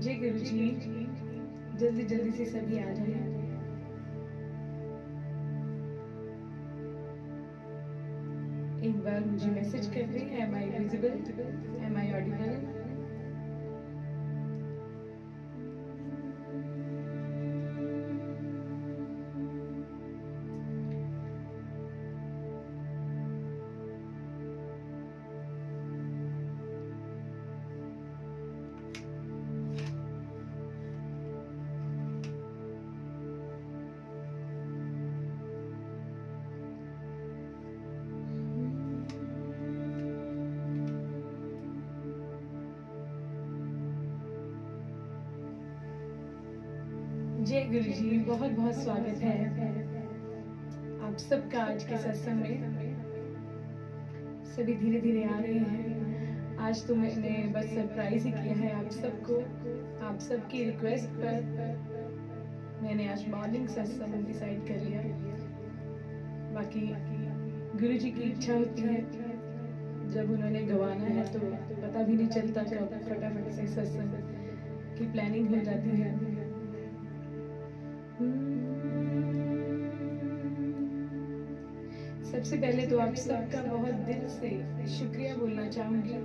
जय गुरु जी। जल्दी जल्दी से सभी आ जाए। एक बार मुझे मैसेज कर दें, am I visible, am I audible. जय गुरु जी, बहुत बहुत स्वागत है आप सबका आज के सत्संग में। सभी धीरे धीरे आ रहे हैं। आज तो मैंने बस सरप्राइज ही किया है आप सबको। आप सबकी रिक्वेस्ट पर मैंने आज मॉर्निंग सत्संग डिसाइड कर लिया। बाकी गुरु जी की इच्छा होती है, जब उन्होंने गवाना है तो पता भी नहीं चलता, कब फटाफट से सत्संग की प्लानिंग हो जाती है। सबसे पहले तो आप सबका बहुत दिल से शुक्रिया बोलना चाहूंगी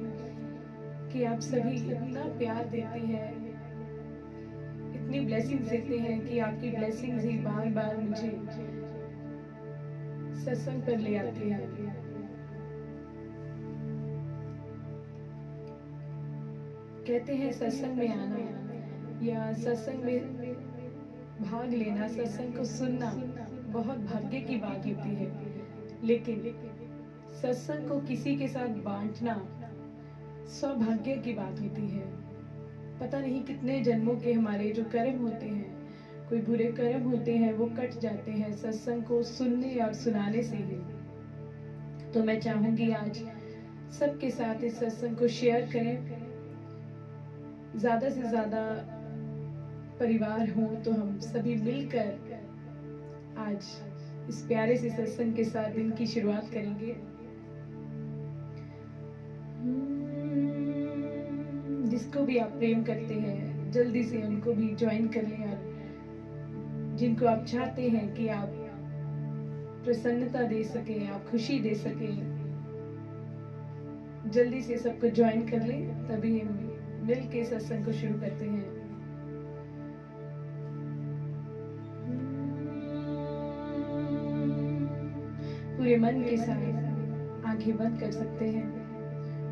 कि आप सभी इतना प्यार देते हैं, इतनी ब्लेसिंग्स देते हैं कि आपकी ब्लेसिंग्स ही बार बार मुझे सत्संग पर ले आती है। कहते हैं सत्संग में आना या सत्संग में भाग लेना, सत्संग को सुनना बहुत भाग्य की बात होती है, लेकिन सत्संग को किसी के साथ बांटना सौभाग्य की बात होती है। पता नहीं कितने जन्मों के हमारे जो कर्म होते हैं, कोई बुरे कर्म होते हैं, वो कट जाते हैं सत्संग को सुनने और सुनाने से ही। तो मैं चाहूंगी आज सबके साथ इस सत्संग को शेयर करें। ज्यादा से ज्यादा परिवार हो तो हम सभी मिलकर आज इस प्यारे से सत्संग के साथ दिन की शुरुआत करेंगे। जिसको भी आप प्रेम करते हैं जल्दी से उनको भी ज्वाइन कर लें, और जिनको आप चाहते हैं कि आप प्रसन्नता दे सकें, आप खुशी दे सकें, जल्दी से सबको ज्वाइन कर लें। तभी हम मिल के सत्संग को शुरू करते हैं। पूरे मन के साथ आंखें बंद कर सकते हैं।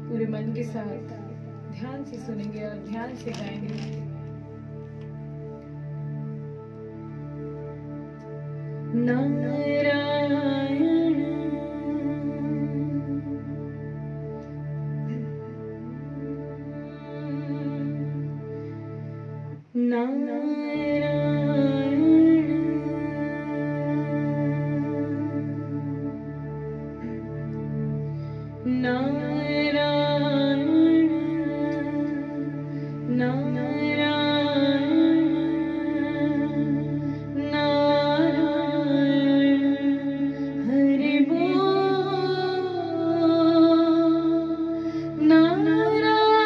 पूरे मन के साथ ध्यान से सुनेंगे और ध्यान से गाएंगे। नारायण नारायण नारायण नारायण नारायण हरि बोल नारायण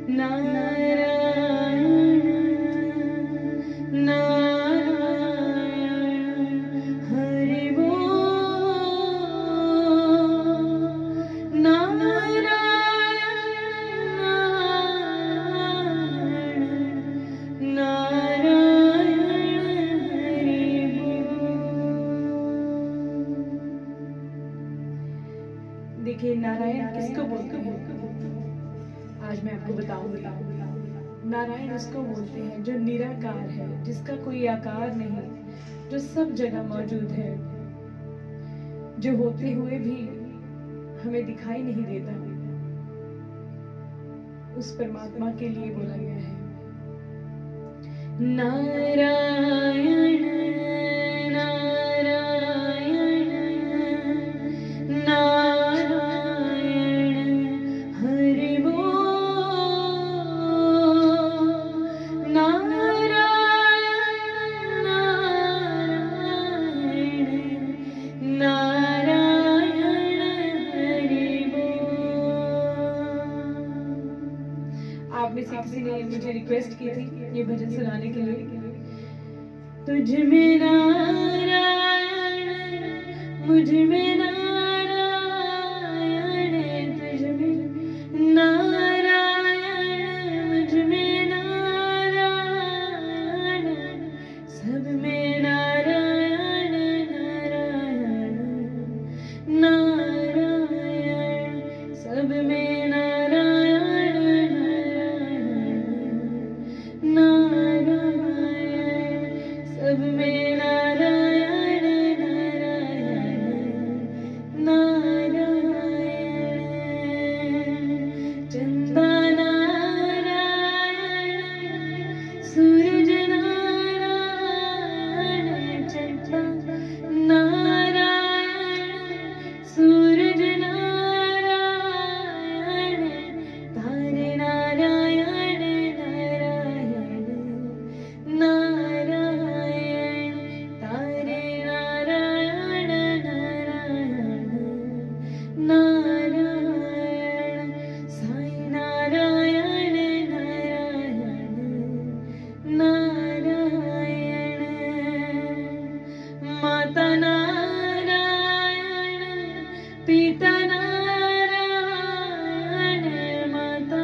नारायण नारायण हरि बोल नारायण देखिए, नारायण किसको बोलते हैं आज मैं आपको बताऊंगी। नारायण उसको बोलते हैं जो निराकार है, जिसका कोई आकार नहीं, जो सब जगह मौजूद है, जो होते हुए भी हमें दिखाई नहीं देता। उस परमात्मा के लिए बोला गया है नारायण नारायण नारायण हरि बोल नारायण किसी ने मुझे रिक्वेस्ट की थी ये भजन सुनाने के लिए। तुझ में नारायण, मुझ में नारायण, तुझ में नारायण, मुझ में नारायण, सब में नारायण नारायण नारायण, सब में नारायण नारायण नारायण, सब में नारायण नारायण नारायण। चंदा नारायण, सूरज नारायण, चंदा नारायण, सूरज नारायण, तारे नारायण नारायण नारायण, तारे नारायण नारायण नारायण, साईं नारायण नारायण नारायण, माता नारायण, पिता नारायण, माता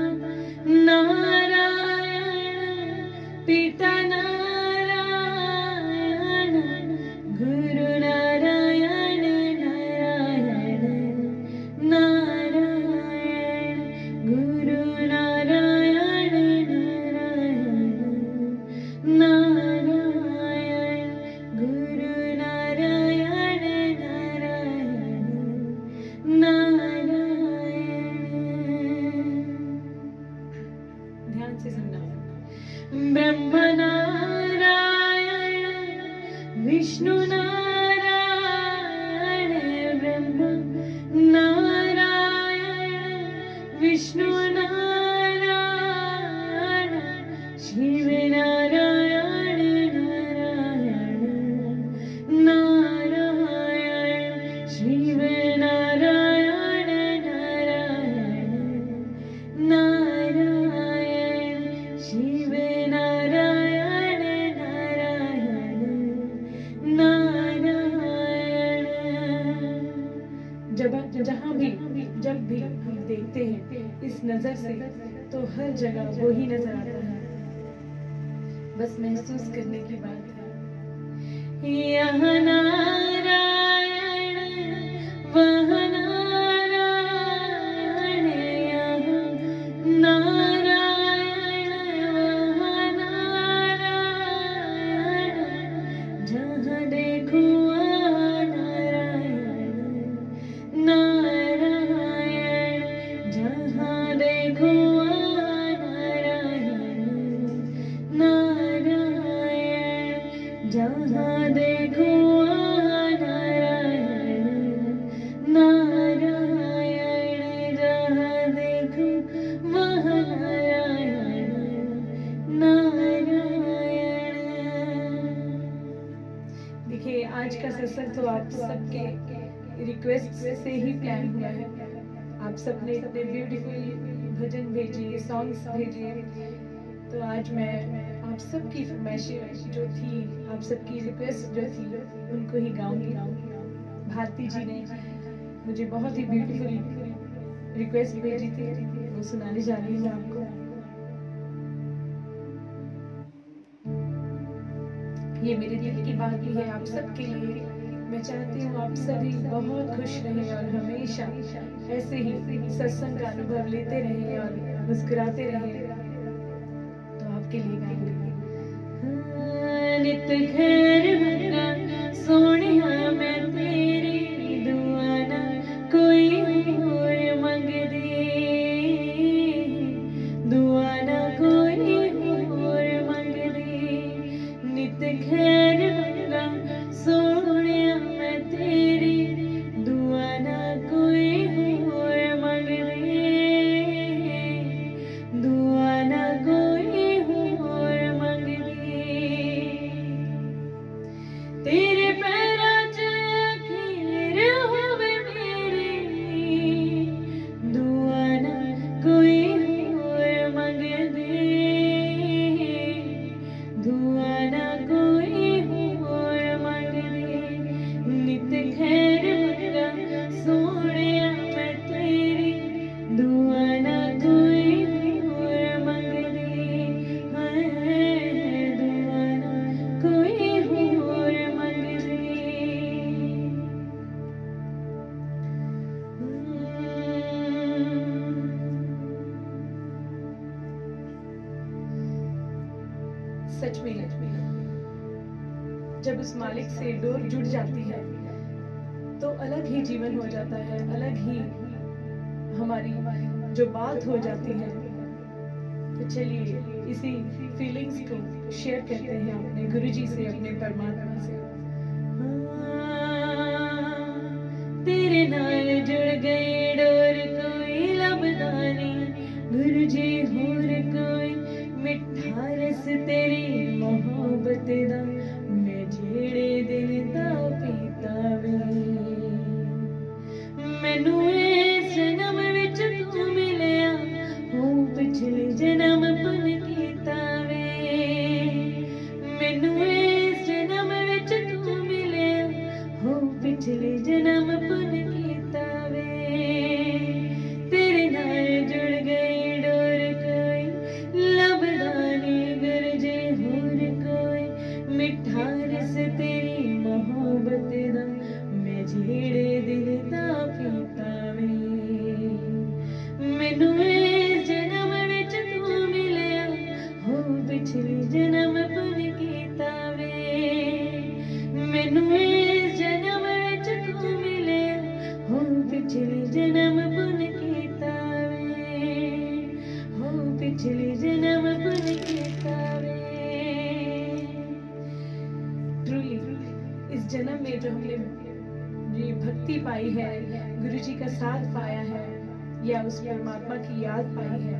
नारायण, पिता नारायण, गुरु नारायण नारायण नारायण, गुरु नारायण नारायण नारायण, गुरु नारायण नारायण नारायण। ध्यान से सुनना। ब्रह्म नारायण, विष्णु नारायण, ब्रह्म नारायण, विष्णु नारायण, शिव नारायण नारायण नारायण, शिव नारायण नारायण नारायण, शिव नारायण नारायण नारायण। जहाँ भी जब भी हम देखते हैं इस नजर से तो हर जगह वो ही नजर आता है, बस महसूस करने की बात है। यहाँ नारायण, वहाँ नारायण, यहाँ नारायण, वहाँ नारायण, जहाँ देखो वहाँ नारायण नारायण, जहाँ देखो वहाँ नारायण नारायण, जहाँ देखो वहाँ नारायण नारायण, जहाँ देखो वहाँ नारायण नारायण। देखिए आज का सत्संग तो आप सबके रिक्वेस्ट से ही प्लान हुआ है। आप सबने इतने ब्यूटीफुल भजन भेजे, सॉन्ग्स भेजे, तो आज मैं आप सबकी फरमाइशें जो थी, आप सबकी रिक्वेस्ट जो थी, उनको ही गाऊंगी। भारती जी ने मुझे बहुत ही ब्यूटीफुल रिक्वेस्ट भेजी थी, वो सुनाने जा रही हूँ आपको। ये मेरे दिल की बात भी है आप सबके लिए। मैं चाहती हूँ आप सभी बहुत खुश रहें और हमेशा ऐसे ही सत्संग का अनुभव लेते रहें और मुस्कुराते रहें। तो आपके लिए गाएंगे। नित खैर मंगा सोनिया मैं तेरी दुआ ना कोई और मंग दे, दुआ ना कोई और मंग दे। नित खैर मंगा सोनिया मैं तेरी दुआ ना कोई और मंग दे, दुआ ना कोई और मंग दे। सच में जब उस मालिक से डोर जुड़ जाती है तो अलग ही जीवन हो जाता है, अलग ही हमारी जो बात हो जाती है। तो चलिए इसी फीलिंग्स को शेयर करते हैं अपने गुरुजी से, अपने परमात्मा से। तेरे नाल जुड़ गए डोर कोई लभदा नहीं गुरुजी होर कोई मिठा रस तेरी मोहब्बत दा मैं जेड़े दिन दा पीता वे। मैनू इस जन्म विच तू मिलिया हो पिछले जन्म पुन कीता वे। मैनू इस जन्म विच तू मिलिया हो पिछले जन्म पुन कीता वे। तेरे नाल जुड़ गई डोर कोई लभदा नहीं गुरजे होर कोई मिठा रस तेरी मोहब्बत दा मैं जेड़े दिल दा पीता वे। मैनू इस जन्म विच तू मिलिया हो पिछले जन्म पुन कीता वे। मैनू इस जन्म विच तू मिलिया हो पिछले जन्म पुन कीता वे। हो पिछले जन्म पुन कीता वे। ट्रूली इस जन्म में जो हमने ये भक्ति पाई है, गुरुजी का साथ पाया है या उस परमात्मा की याद पाई है,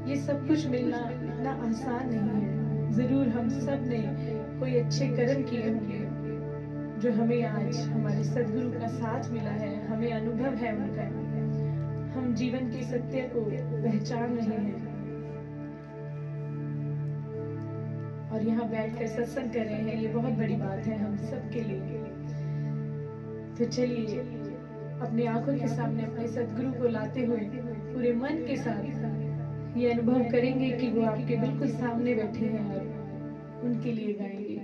ये सब कुछ मिलना इतना आसान नहीं है। जरूर हम सब ने कोई अच्छे कर्म किए होंगे जो हमें आज हमारे सदगुरु का साथ मिला है, हमें अनुभव है उनका। हम जीवन के सत्य को पहचान रहे हैं और यहाँ बैठकर सत्संग कर रहे हैं, ये बहुत बड़ी बात है हम सबके लिए। तो चलिए अपने आंखों के सामने अपने सदगुरु को लाते हुए पूरे मन के साथ ये अनुभव करेंगे कि वो आपके बिल्कुल सामने बैठे हैं और उनके लिए गाएंगे।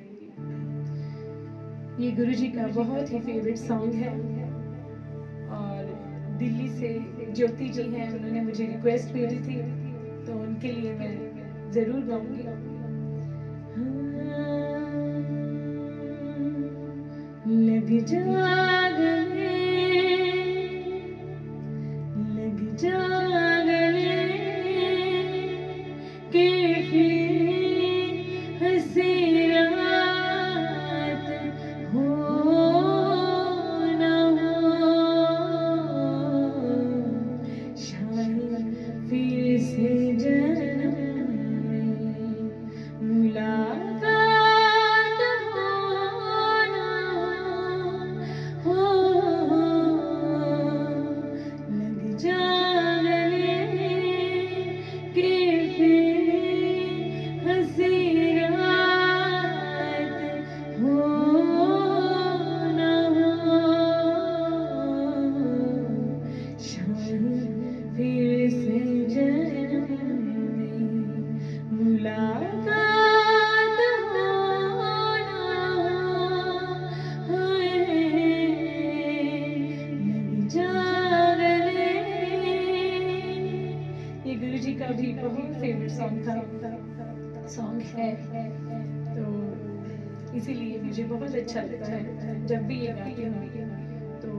ये गुरुजी का बहुत ही फेवरेट सॉन्ग है और दिल्ली से ज्योति जी हैं, उन्होंने मुझे रिक्वेस्ट भेजी थी तो उनके लिए मैं जरूर गाऊंगी। लग जा गले, लग जा गले के फिर हंसी रात हो न हो, शायद फिर से जन्म में मुलाकात भी बहुत फेवरेट सॉन्ग है, तो इसीलिए मुझे बहुत अच्छा लगता है जब भी ये गाती हूँ तो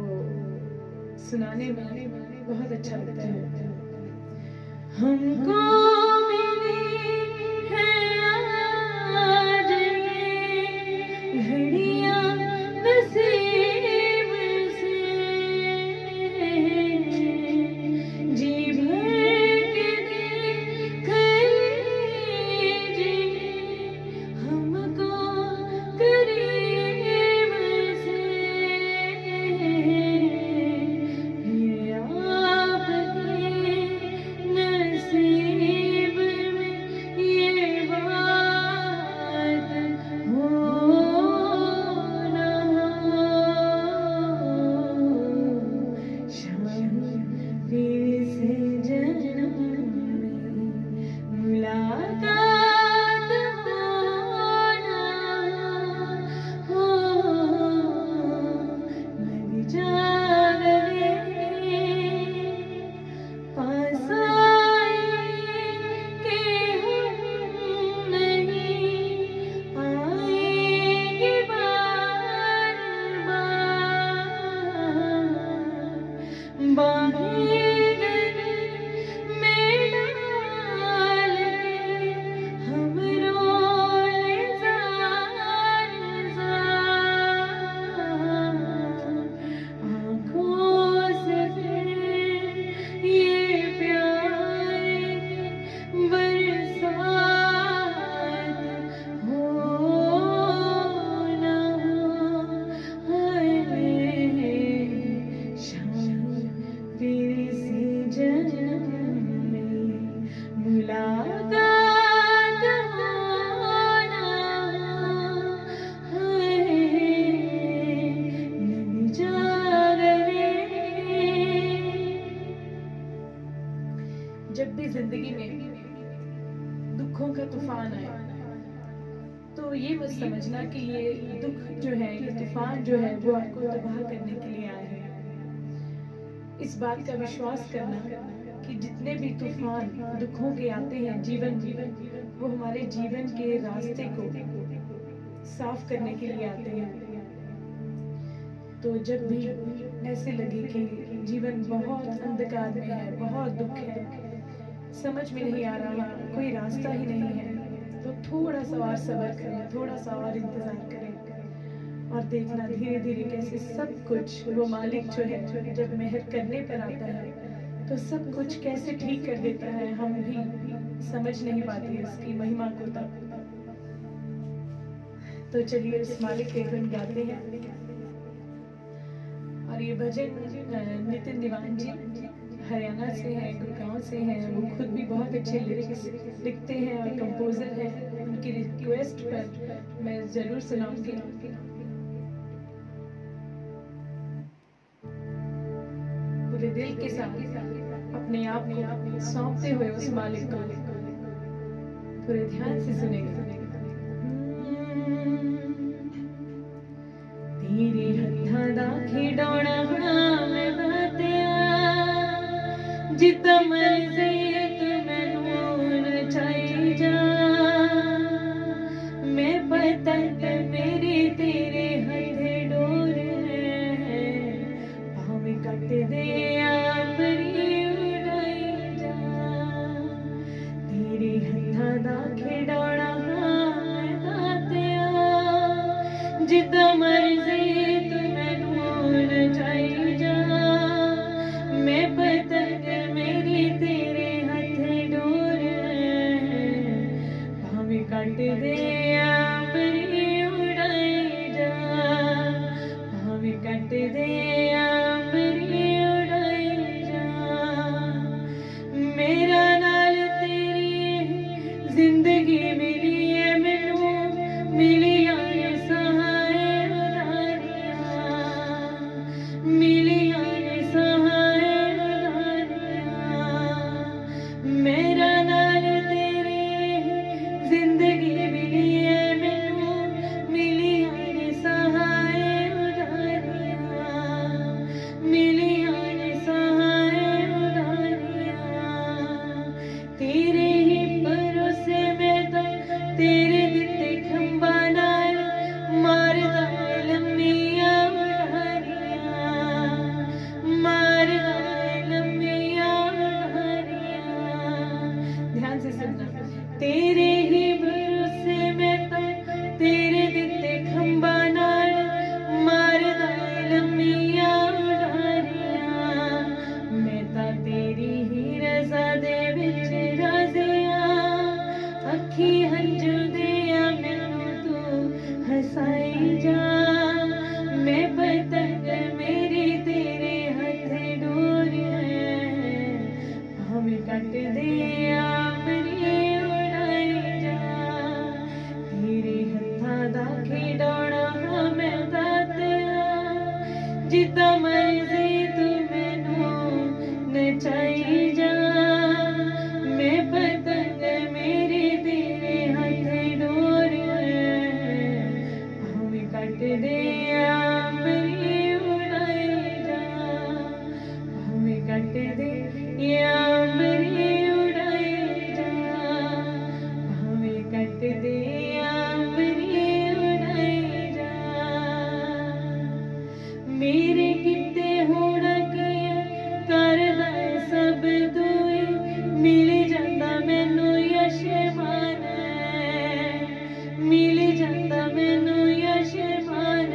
सुनाने में बहुत अच्छा लगता है। हमको मिली है आज ये घड़ियाँ नसीब से, जी भर के देख लीजिए हमको करीब से, फिर आपके नसीब जिंदगी में दुखों का तूफान आए तो ये मत समझना कि ये दुख जो है, ये तूफान जो है वो आपको तबाह करने के लिए आए हैं। इस बात का विश्वास करना कि जितने भी तूफान दुखों के आते हैं जीवन में, वो हमारे जीवन के रास्ते को साफ करने के लिए आते हैं। तो जब भी ऐसे लगे कि जीवन बहुत अंधकार में है, बहुत दुख है, समझ में नहीं आ रहा, कोई रास्ता ही नहीं है, तो थोड़ा सा और सब्र करें, थोड़ा सा और इंतजार करें और देखना धीरे धीरे कैसे सब कुछ वो मालिक जो है जब मेहर करने पर आता है तो सब कुछ कैसे ठीक कर देता है। हम भी समझ नहीं पाते उसकी महिमा को तब। तो चलिए उस मालिक के गुण गाते हैं। और ये भजन नितिन दीवान जी हरियाणा से हैं, गुड़गांव से हैं। वो खुद भी बहुत अच्छे लिरिक्स लिखते हैं और कंपोजर हैं। उनकी रिक्वेस्ट पर मैं जरूर सुनाऊंगी। पूरे दिल के साथ अपने आप को सौंपते हुए उस मालिक को पूरे ध्यान से सुनेंगे। तेरे हत्थां दा खिडौना मैं दातिया, जिद्दां मर्जी तू मैनू नचाई जा, मैं पतंग मेरी तेरे हथे डोर है, भावें कट दे अपनी उड़ाई जा। तेरे हत्थां दा खिडौना मैं दातिया, जिद्दां मर्जी तू मैनू नचाई जा, मैं पतंग मेरी तेरे हथे डोर है, भावें कट दे अपनी उड़ाई जा, भावें कट दे अपनी उड़ाई जा। मेरा नाल तेरी जिंदगी मिली है, मैनू मिलिया ने सहाय उधारियां, मिलिया ने सहाय उधारियां। मेरा नाल तेरी जिंदगी मिली है, मैनू मिलिया ने सहाय उधारियां, मिलिया ने सहाय उधारियां। तेरे ही भरोसे मैं तो तेरे दिते खंबा नाल मारदा लम्मियां उड़ारियां, मारदा लम्मियां उड़ारियां। ध्यान से सुनना। तेरे ही भरोसे मैं तो तेरे दिते खंबा नाल मारदा लम्मियां उड़ारियां, मैं तां तेरी ही रज़ा दे विच राज़ियां, अखी हंझू दिया मैनू तू हसाई जा, मैं पतंग मेरी तेरे हथे डोर है, भावें कट दे अपनी उड़ाई जा। तेरे हत्थां दा खिडौना मैं दातिया, जिद्दां मर्जी तू मैनू नचाई जा, मैं पतंग मेरी तेरे हथे डोर है, भावें कट दे अपनी उड़ाई जा, भावें कट दे अपनी उड़ाई जा, भावें कट दे अपनी उड़ाई जा। मेरे किते होना किया करदा सब दुई, मिल जांदा मैनू यश मान, मिल जांदा मैनू यश मान।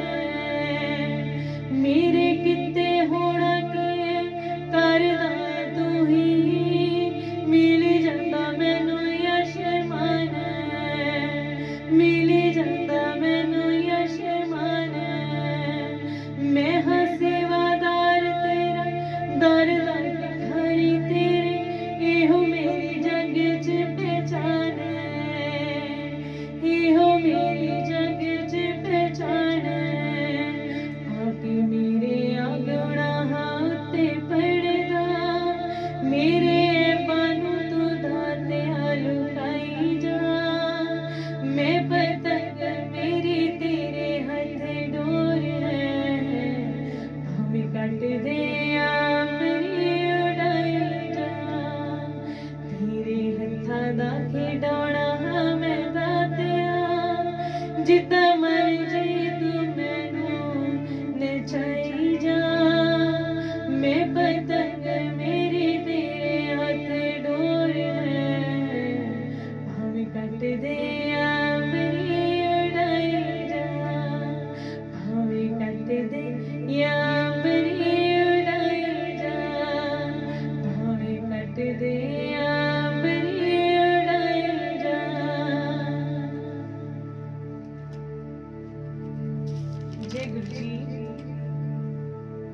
गुरुजी,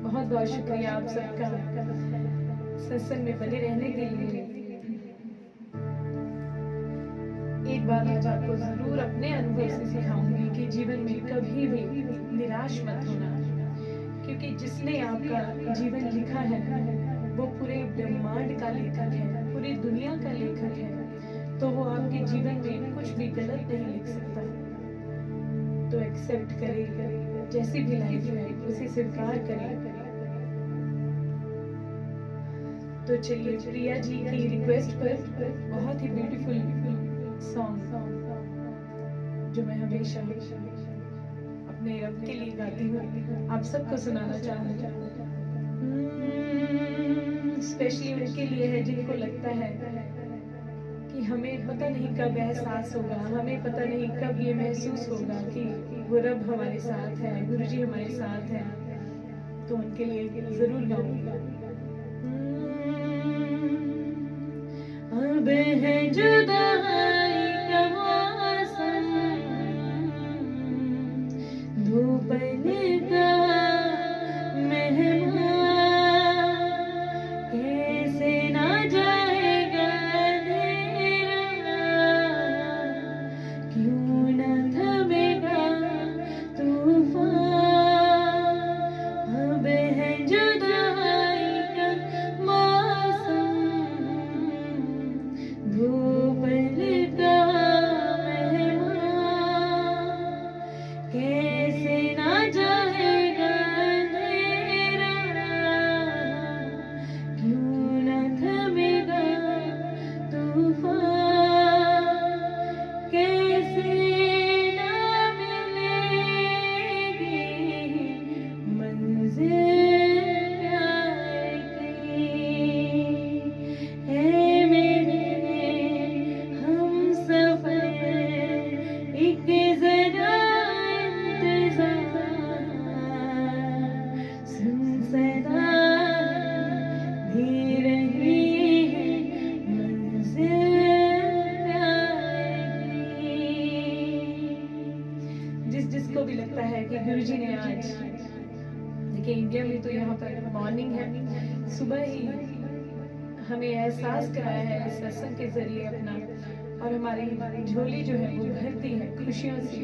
बहुत बहुत शुक्रिया आप सबका सत्संग में बने रहने के लिए। एक बात आज आपको जरूर अपने अनुभव से सिखाऊंगी कि जीवन में कभी भी निराश मत होना, क्योंकि जिसने आपका जीवन लिखा है वो पूरे ब्रह्मांड का लेखक है, पूरी दुनिया का लेखक है, तो वो आपके जीवन में कुछ भी गलत नहीं लिख सकता। तो एक्सेप्ट करें, जैसी भी लाइफ है उसे स्वीकार करें। तो चलिए प्रिया जी की रिक्वेस्ट पर बहुत ही ब्यूटीफुल सॉन्ग जो मैं हमेशा अपने रब के लिए गाती हूँ आप सबको सुनाना चाहूँगी। स्पेशली उनके लिए है जिनको लगता है कि हमें पता नहीं कब एहसास होगा, हमें पता नहीं कब ये महसूस होगा कि वो रब हमारे साथ है, गुरुजी हमारे साथ है। तो उनके लिए जरूर गाऊंगी। अब है जुदाई का मौसम, धूपन का मेहमान, कैसे ना जाएगा अंधेरा, क्यों ना थमेगा तूफान। अब है जुदाई का मौसम, धूपन का मेहमान, कैसे ना जाएगा अंधेरा, क्यों ना थमेगा तूफान, कैसे ना मिलेगी मंजिल प्यार की। है मेरे हमसफर एक जरा इंतजार, सुन सदा भी रही है मंजिल प्यार की। जिसको भी लगता है कि गुरुजी ने आज, देखिए इंडिया में तो यहाँ पर मॉर्निंग है, सुबह ही हमें एहसास कराया है इस सत्संग के जरिए अपना, और हमारी झोली जो है वो भरती है खुशियों से,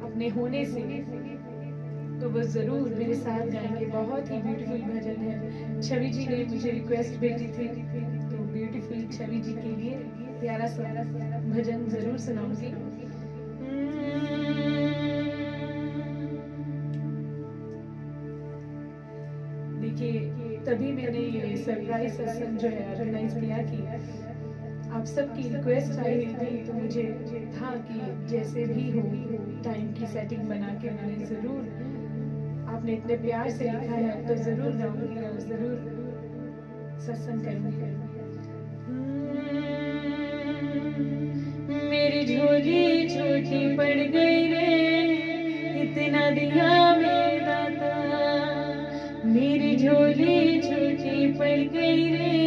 अपने होने से। तो वो जरूर मेरे साथ गाएंगे। बहुत ही ब्यूटीफुल भजन है, छवि जी ने मुझे रिक्वेस्ट भेजी थी, तो ब्यूटीफुल छवि जी के लिए प्यारा सा भजन जरूर सुनाऊंगी। देखिए तभी मैंने ये सरप्राइज सत्संग जो है ऑर्गेनाइज किया कि आप सबकी रिक्वेस्ट आई थी, तो मुझे था कि जैसे भी हो टाइम की सेटिंग बना के मैंने जरूर, आपने इतने प्यार से लिखा है तो जरूर गाऊंगी और जरूर सत्संग करूंगी। मेरी झोली छोटी पड़ गई रे, इतना दिया मेरे दाता, मेरी झोली छोटी पड़ गई रे,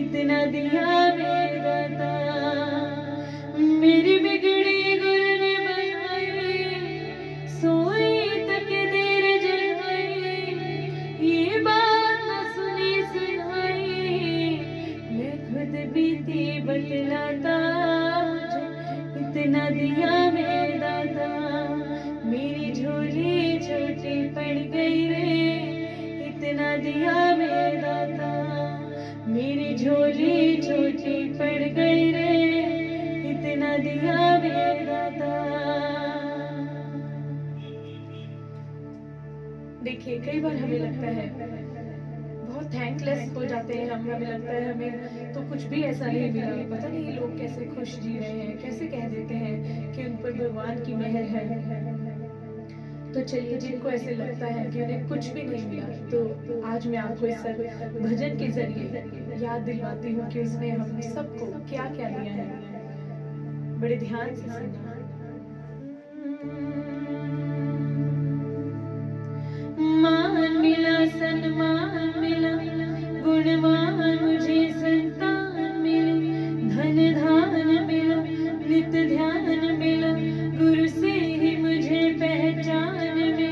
इतना दिया मेरे दाता, मेरी बिगड़ी गुरु ने बनाई, सोई तक देर जगाई, ये बात न सुनी सुनाई, मैं खुद बीती बतलाता, मुझे इतना दिया मेरे दाता, मेरी झोली छोटी पड़ गई रे, इतना दिया मेरे दाता, मेरी झोली छोटी पड़ गई रे, इतना दिया मेरे दाता। देखिए कई बार हमें लगता है, बहुत थैंकलेस हो जाते हैं हम, हमें लगता है हमें तो कुछ भी ऐसा नहीं मिला, पता नहीं लोग कैसे खुश जी रहे हैं, कैसे कह देते हैं कि उन पर भगवान की मेहर है। तो चलिए जिनको ऐसे लगता है कि उन्हें कुछ भी नहीं मिला, तो आज मैं आपको इस भजन के जरिए याद दिलवाती हूँ कि उसने हम सबको क्या क्या दिया है। बड़े ध्यान से सुनना। मान मिला, सन्मान मिला, गुणवान मुझे संतान मिली, धन धान मिला, नित ध्यान मिला, गुरु से ही मुझे पहचान मिली।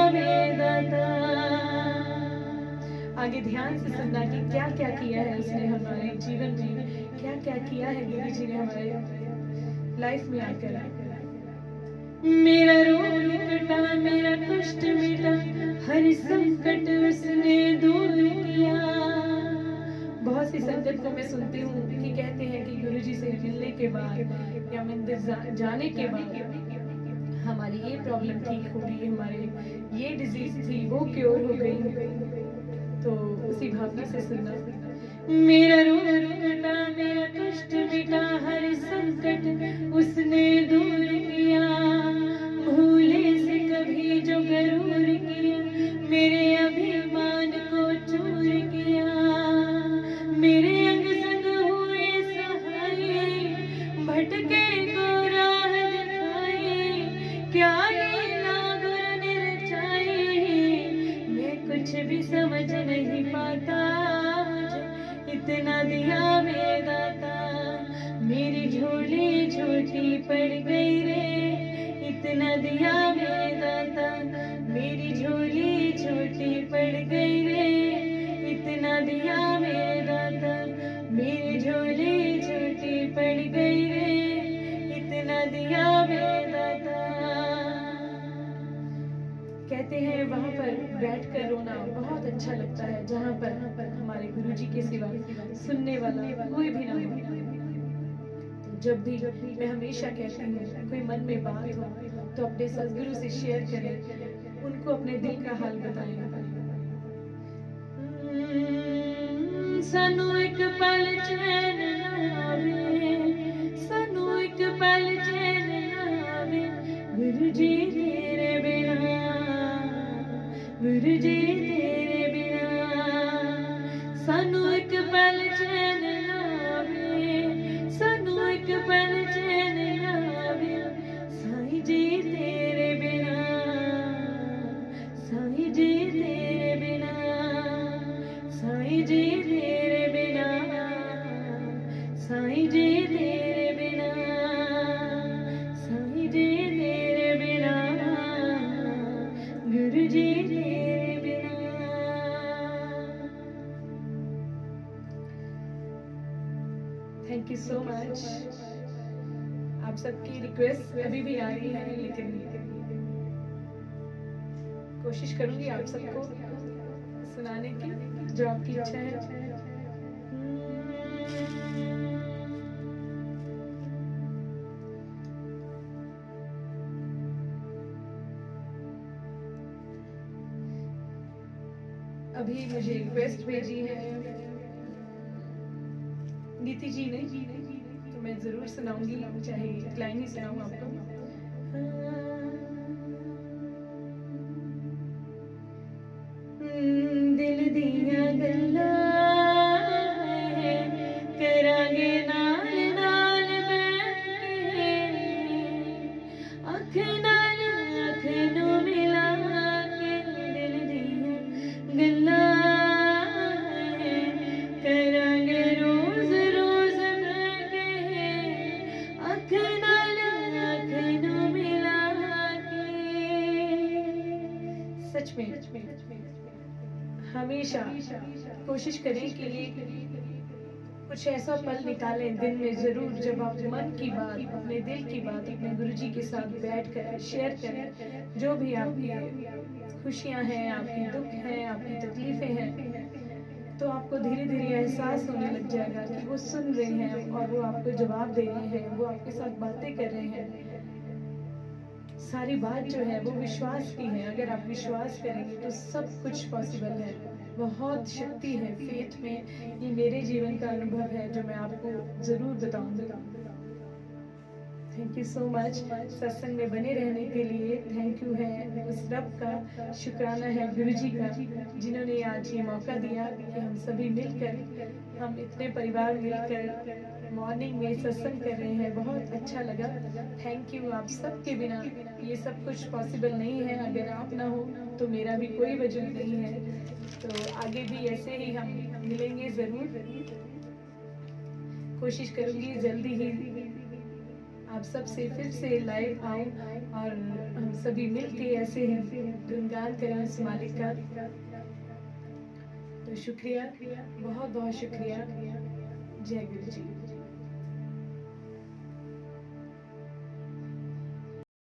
वेदाता। आगे ध्यान से सुनना कि क्या क्या किया है उसने हमारे जीवन में, क्या क्या किया है गुरु जी ने हमारे लाइफ में आकर। मेरा रोग कटा, मेरा कष्ट मिटा, हर संकट उसने दूर किया। बहुत सी संगत को मैं सुनती हूँ कि कहते हैं कि गुरु जी से मिलने के बाद या मंदिर जाने के बाद हमारी ये प्रॉब्लम ठीक हो गई, हमारे ये डिजीज थी वो क्योर हो गई। तो उसी भावना से सुनना। मेरा रोग कटा, मेरा कष्ट मिटा, हर संकट उसने दूर किया। भूले से कभी जो गरूर किया, मेरे अभिमान को चूर किया। मेरे अंग संग हुए सहाय, भटके को राह दिखाई। क्या लीला गुरु ने रचाई, मैं कुछ भी समझ नहीं पाता। मुझे इतना दिया वेदाता, मेरी झोली छोटी पड़ गई रे। इतना दिया वेदाता, मेरी झोली छोटी पड़ गई रे। इतना दिया वेदाता, मेरी झोली छोटी पड़ गई रे। इतना दिया वेदाता। कहते हैं वहाँ पर बैठकर रोना बहुत अच्छा लगता है, जहाँ पर हमारे गुरु जी के सिवा सुनने वाला कोई भी ना हो। जब भी मैं हमेशा कहती हूँ कोई मन में बात हो तो अपने सदगुरु से शेयर करें, उनको अपने दिल का हाल बताएं। सानू एक पल चैन ना आवे, सानू एक पल चैन ना आवे, गुरु जी तेरे बिना, गुरु जी तेरे बिना। सानू एक पल चैन ना आवे, सानू एक पल चैन ना आवे, साईं जी तेरे बिना, साईं जी तेरे बिना, साईं जी तेरे बिना, साईं जी तेरे बिना, साईं जी तेरे बिना, गुरु जी तेरे बिना। Thank you so much. आप सबकी रिक्वेस्ट अभी भी आ रही है, लेकिन कोशिश करूंगी आप सबको सुनाने की जो आपकी इच्छा है। अभी मुझे रिक्वेस्ट भेजी है नीति जी ने, तो मैं जरूर सुनाऊंगी, चाहे एक लाइन ही सुनाऊं आपको। दिल दिया गल्ला करांगे नाल नाल बैठे, अख नाल अख नू मिला के। दिल दिया गल्ला करांगे रोज रोज बैठे, अख नाल अख नू मिला के। सच में हमेशा कोशिश करें कि ये कुछ ऐसा पल निकालें दिन में जरूर, जब आप मन की बात, अपने दिल की बात अपने गुरुजी के साथ बैठकर शेयर करें। जो भी आपकी खुशियां हैं, आपकी दुख हैं, आपकी तकलीफें हैं, तो आपको धीरे धीरे एहसास होने लग जाएगा कि वो सुन रहे हैं और वो आपको जवाब दे रहे हैं, वो आपके साथ बातें कर रहे हैं। सारी बात जो है वो विश्वास की है। अगर आप विश्वास करेंगे तो सब कुछ पॉसिबल है। बहुत शक्ति है फेथ में। ये मेरे जीवन का अनुभव है जो मैं आपको जरूर बताऊंगी। थैंक यू सो मच सत्संग में बने रहने के लिए। थैंक यू है उस रब का, शुक्राना है गुरु जी का, जिन्होंने आज ये मौका दिया कि हम सभी मिलकर, हम इतने परिवार मिलकर मॉर्निंग में सत्संग कर रहे हैं। बहुत अच्छा लगा। Thank you. आप सबके बिना ये सब कुछ पॉसिबल नहीं है। अगर आप ना हो तो मेरा भी कोई वजूद नहीं है। तो आगे भी ऐसे ही हम मिलेंगे जरूर। कोशिश करूंगी जल्दी ही आप सबसे फिर से लाइव आऊं और हम सभी मिलके ऐसे ही गुणगान करें उस मालिक का। तो शुक्रिया, बहुत बहुत शुक्रिया। जय गुरु जी।